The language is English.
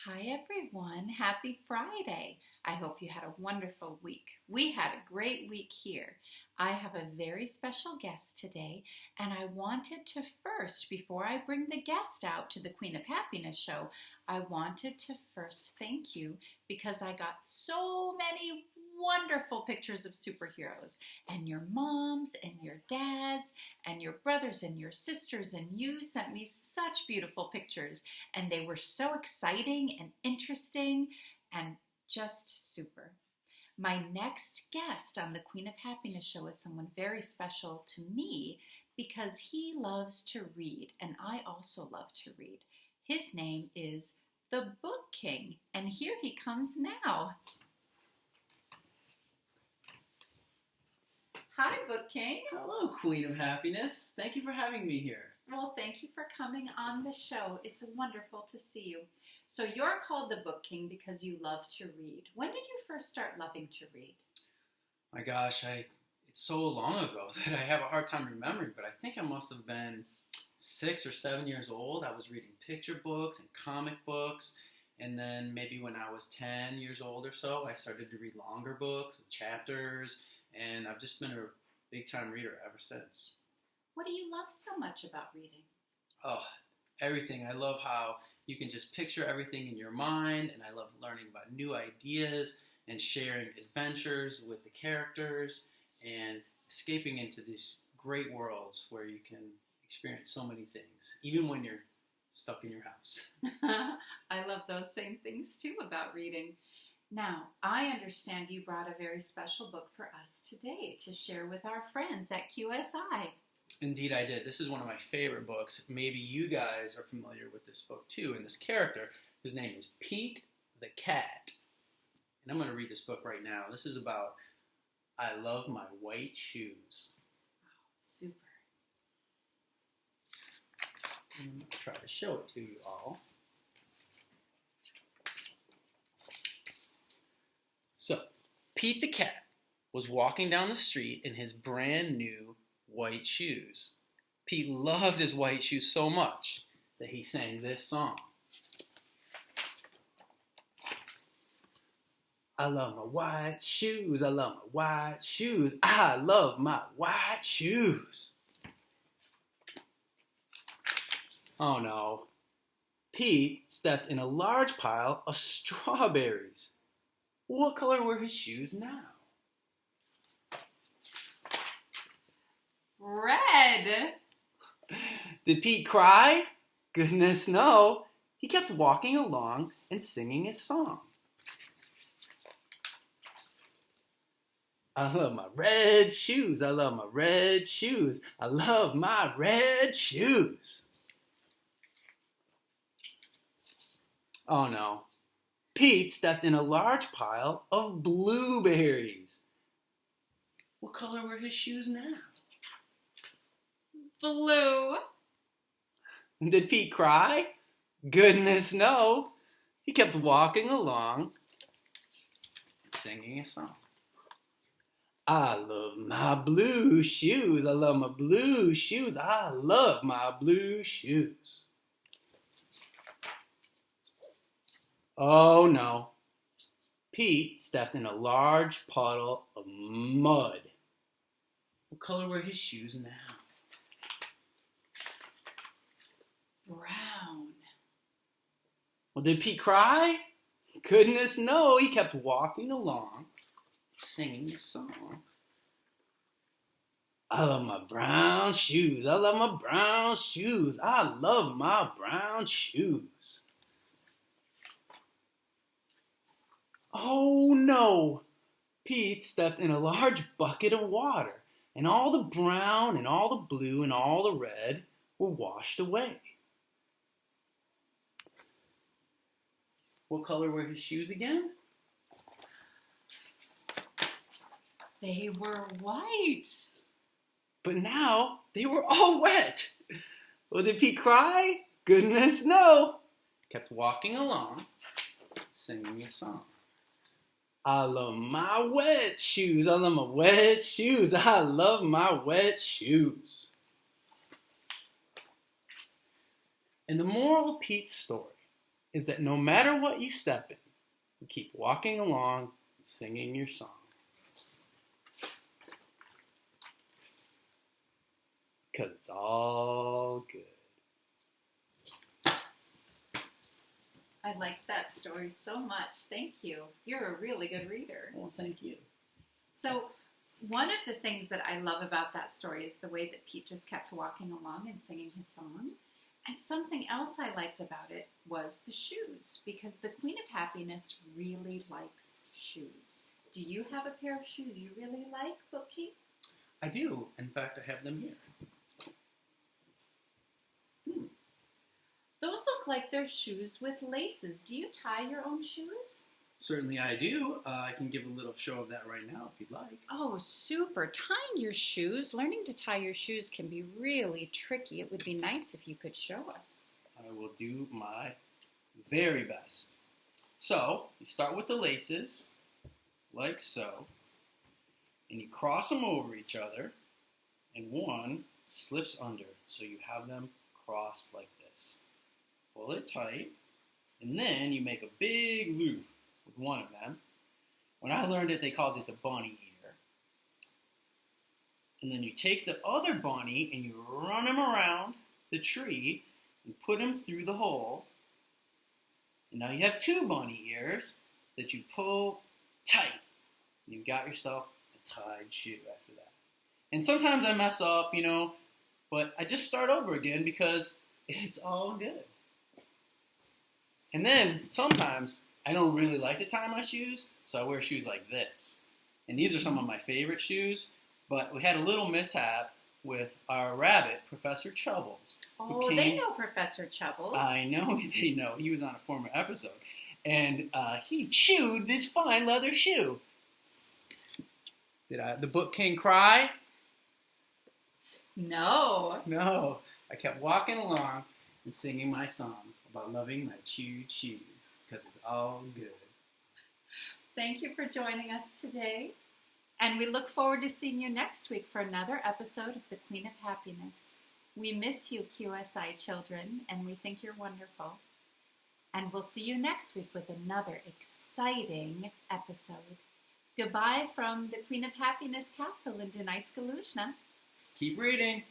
Hi everyone, happy Friday. I hope you had a wonderful week. We had a great week here. I have a very special guest today, and I wanted to first, before I bring the guest out to the Queen of Happiness show, I wanted to first thank you because I got so many wonderful pictures of superheroes, and your moms and your dads and your brothers and your sisters, and you sent me such beautiful pictures, and they were so exciting and interesting and just super. My next guest on the Queen of Happiness show is someone very special to me because he loves to read, and I also love to read. His name is the Book King, and here he comes now. Hi, Book King. Hello, Queen of Happiness. Thank you for having me here. Well, thank you for coming on the show. It's wonderful to see you. So you're called the Book King because you love to read. When did you first start loving to read? My gosh, it's so long ago that I have a hard time remembering, but I think I must have been 6 or 7 years old. I was reading picture books and comic books, and then maybe when I was 10 years old or so, I started to read longer books with chapters, and I've just been a big-time reader ever since. What do you love so much about reading? Oh, everything. I love how you can just picture everything in your mind, and I love learning about new ideas and sharing adventures with the characters and escaping into these great worlds where you can experience so many things, even when you're stuck in your house. I love those same things too about reading. Now, I understand you brought a very special book for us today to share with our friends at QSI. Indeed, I did. This is one of my favorite books. Maybe you guys are familiar with this book too. And this character, his name is Pete the Cat. And I'm going to read this book right now. This is about I Love My White Shoes. Oh, super. I'm going to try to show it to you all. So, Pete the Cat was walking down the street in his brand new white shoes. Pete loved his white shoes so much that he sang this song. I love my white shoes, I love my white shoes, I love my white shoes. Oh no, Pete stepped in a large pile of strawberries. What color were his shoes now? Red. Did Pete cry? Goodness no. He kept walking along and singing his song. I love my red shoes. I love my red shoes. I love my red shoes. Oh no. Pete stepped in a large pile of blueberries. What color were his shoes now? Blue. Did Pete cry? Goodness no. He kept walking along and singing a song. I love my blue shoes. I love my blue shoes. I love my blue shoes. Oh no. Pete stepped in a large puddle of mud. What color were his shoes now? Brown. Well, did Pete cry? Goodness no. He kept walking along, singing a song. I love my brown shoes. I love my brown shoes. I love my brown shoes. Oh no! Pete stepped in a large bucket of water, and all the brown and all the blue and all the red were washed away. What color were his shoes again? They were white. But now they were all wet. Well, did Pete cry? Goodness no! Kept walking along, singing a song. I love my wet shoes. I love my wet shoes. I love my wet shoes. And the moral of Pete's story is that no matter what you step in, you keep walking along and singing your song. Because it's all good. I liked that story so much. Thank you. You're a really good reader. Well, thank you. So one of the things that I love about that story is the way that Pete just kept walking along and singing his song. And something else I liked about it was the shoes, because the Queen of Happiness really likes shoes. Do you have a pair of shoes you really like, Bookie? I do. In fact, I have them here. Those look like they're shoes with laces. Do you tie your own shoes? Certainly I do. I can give a little show of that right now if you'd like. Oh, super. Tying your shoes, learning to tie your shoes can be really tricky. It would be nice if you could show us. I will do my very best. So, you start with the laces, like so, and you cross them over each other, and one slips under, so you have them crossed like this. Pull it tight, and then you make a big loop with one of them. When I learned it, they called this a bunny ear. And then you take the other bunny and you run him around the tree and put him through the hole. And now you have two bunny ears that you pull tight. And you've got yourself a tied shoe after that. And sometimes I mess up, but I just start over again because it's all good. And then sometimes I don't really like to tie my shoes, so I wear shoes like this. And these are some of my favorite shoes, but we had a little mishap with our rabbit, Professor Chubbles. Oh, they know Professor Chubbles. I know they know. He was on a former episode. And he chewed this fine leather shoe. Did the book king cry? No. No. I kept walking along and singing my song about loving my chewed shoes, because it's all good. Thank you for joining us today. And we look forward to seeing you next week for another episode of The Queen of Happiness. We miss you, QSI children, and we think you're wonderful. And we'll see you next week with another exciting episode. Goodbye from the Queen of Happiness Castle in Dunajska Lužna. Keep reading.